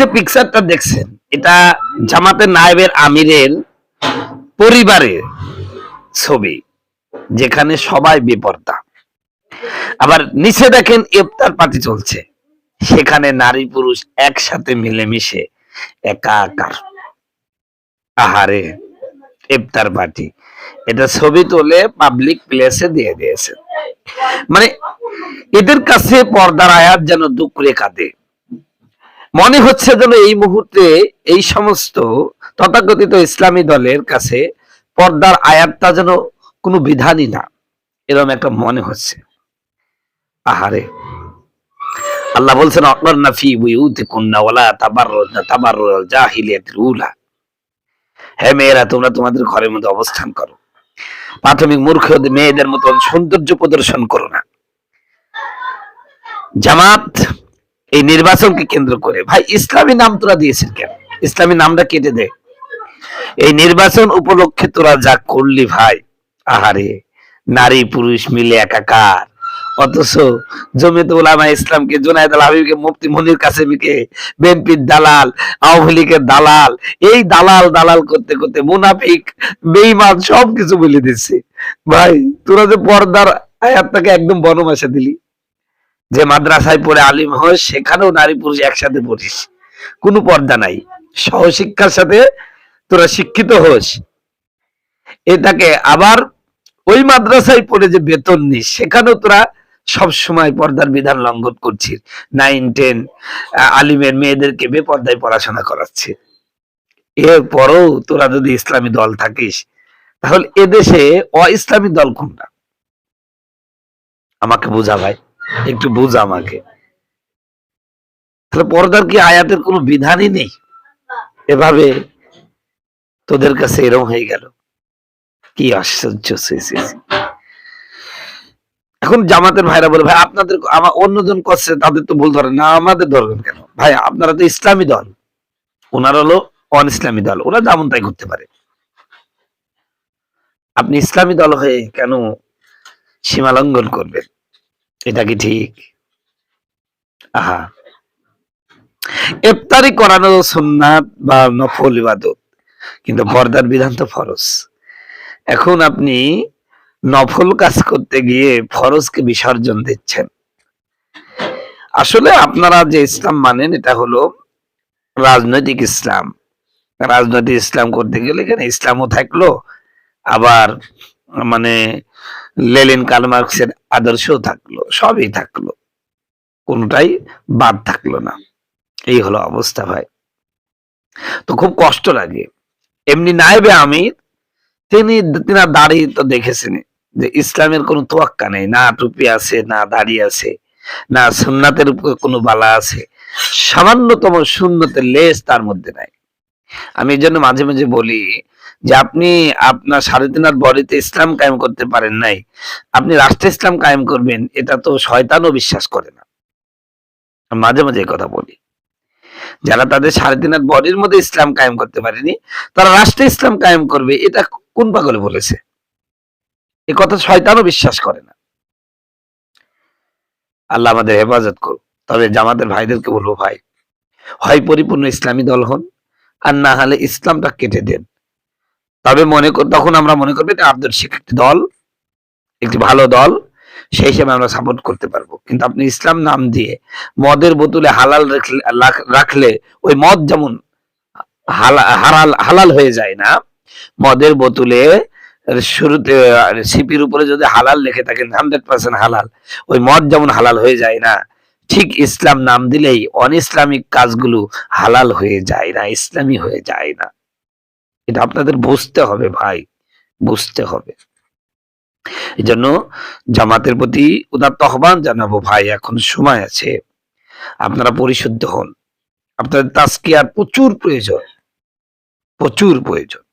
যে পিকচারটা দেখছেন, এটা জামাতের নায়েবের আমিরের পরিবারের ছবি, যেখানে সবাই বেপরদা। আবার নিচে দেখেন ইফতার পার্টি চলছে, সেখানে নারী পুরুষ একসাথে মিলেমিশে একাকার। আহারে, ইফতার পার্টি, এটা ছবি তুলে পাবলিক প্লেসে দিয়ে দিয়েছে। মানে এদের কাছে পর্দার আয়াত যেন দুকরে কাঁদে। মনে হচ্ছে যেন এই মুহূর্তে এই সমস্ত তথাকথিত ইসলামী দলের কাছে পর্দার আয়াতটা যেন কোনো বিধানই না, এরকম একটা মনে হচ্ছে। আহারে, আল্লাহ বলছেন অকরান্না ফি বুয়ুতিকুন্না ওয়ালা তাবাররুজনা তাবাররুল জাহিলিয়াতিল উলা। হে মেয়েরা, তোমরা তোমাদের ঘরের মধ্যে অবস্থান করো, প্রাথমিক মূর্খ মেয়েদের মতন সৌন্দর্য প্রদর্শন করো না। জামাত এই নির্বাচনকে কেন্দ্র করে, ভাই ইসলামী নাম তোরা দিয়েছেন কেন? ইসলামী নামটা কেটে দে। এই নির্বাচন উপলক্ষে তোরা যা করলি ভাই, আহারে, নারী পুরুষ মিলে একাকার। অথচ জমিয়ত উলামা ইসলামকে, জুনায়েদ আল হাবিবকে, মুফতি মনির কাসেমীকে, বিএনপির দালাল, আওয়ামী লীগের দালাল, এই দালাল দালাল করতে করতে মুনাফিক বেঈমান সবকিছু বলে দিচ্ছে। ভাই তোরা যে পর্দার আয়াতটাকে একদম বনমাসে দিলি, যে মাদ্রাসায় পড়ে আলিম হয় সেখানেও নারী পুরুষ একসাথে পড়িস, কোনো পর্দা নাই, সহশিক্ষার সাথে তোরা শিক্ষিত হোস। এটাকে আবার ওই মাদ্রাসায় পড়ে যে বেতন নিস, সেখানেও তোরা সব সময় পর্দার বিধান লঙ্ঘন করছিস। 9, 10 আলিমের মেয়েদেরকে বেপর্দায় পড়াশোনা করাচ্ছে। এরপরও তোরা যদি ইসলামী দল থাকিস, তাহলে এদেশে অ-ইসলামী দল কোনটা? আমাকে বুঝা ভাই, একটু বুঝা আমাকে। তাহলে পর্দার কি আয়াতের কোনো বিধানই নেই? এভাবে তোদের কাছে এরকম হয়ে গেল, কি আশ্চর্য। এখন জামাতের ভাইরা বলে, ভাই আপনাদের আমার অন্যজন করছে, তাদের তো ভুল ধরেন না, আমাদের ধরবেন কেন? ভাই আপনারা তো ইসলামী দল, ওনারা হলো অন ইসলামী দল, ওরা যেমন তাই করতে পারে। আপনি ইসলামী দল হয়ে কেন সীমা লঙ্ঘন করবেন? এটা কি ঠিক? আহা, ইফতারি করানো সুন্নাত বা নফল ইবাদত, কিন্তু পর্দার বিধান তো ফরজ। এখন আপনি নফল কাজ করতে গিয়ে ফরজকে বিসর্জন দিচ্ছেন। আসলে আপনারা যে ইসলাম মানেন, এটা হলো রাজনৈতিক ইসলাম। রাজনৈতিক ইসলাম করতে গেলে এখানে ইসলামও থাকলো, আবার মানে লেনিন কার্ল মার্কসের আদর্শও থাকলো, সবই থাকলো, কোনটাই বাদ থাকলো না। এই হলো অবস্থা ভাই। তো খুব কষ্ট লাগে। এমনি নায়েবে আমির, তিনি দাড়ি তো দেখেছেন যে ইসলামের কোনো তোয়াক্কা নেই, না টুপি আছে, না দাড়ি আছে, না সুন্নাতের উপর কোনো বালা আছে, সামান্যতম সুন্নতের লেশ তার মধ্যে নাই। আমি এই জন্য মাঝে মাঝে বলি যে আপনি আপনার 3.5 হাত বডিতে ইসলাম কায়েম করতে পারেন নাই, আপনি রাষ্ট্রে ইসলাম কায়েম করবেন, এটা তো শয়তানও বিশ্বাস করে না। মাঝে মাঝে এই কথা বলি, যারা তাদের 3.5 হাত বডির মধ্যে ইসলাম কায়েম করতে পারেনি, তারা রাষ্ট্রে ইসলাম কায়েম করবে, এটা কোন পাগলে বলেছে? এ কথা শয়তানও বিশ্বাস করে না। আল্লাহ আমাদের হেফাজত করুন। তবে জামাতের ভাইদেরকে বলবো, ভাই হয় পরিপূর্ণ ইসলামী দল হন, আর না হলে ইসলামটা কেটে দেন। তবে তখন আমরা মনে করবো এটা আদর্শিক একটি দল, একটি ভালো দল, সেই হিসেবে আমরা সাপোর্ট করতে পারবো। কিন্তু আপনি ইসলাম নাম দিয়ে মদের বোতলে হালাল রাখলে ওই মদ যেমন হালাল হয়ে যায় না, মদের বোতলে শুরুতে সিপির উপরে যদি হালাল লিখে থাকেন 100% হালাল, ওই মদ যেমন হালাল হয়ে যায় না, ঠিক ইসলাম নাম দিলেই অনইসলামিক কাজগুলো হালাল হয়ে যায় না, ইসলামী হয়ে যায় না। এটা আপনাদের বুঝতে হবে ভাই, বুঝতে হবে। এই জন্য জামাতের প্রতি উদাত্ত আহ্বান জানাবো, ভাই এখন সময় আছে, আপনারা পরিশুদ্ধ হন। আপনাদের তাজকিয়ার প্রচুর প্রয়োজন, প্রচুর প্রয়োজন।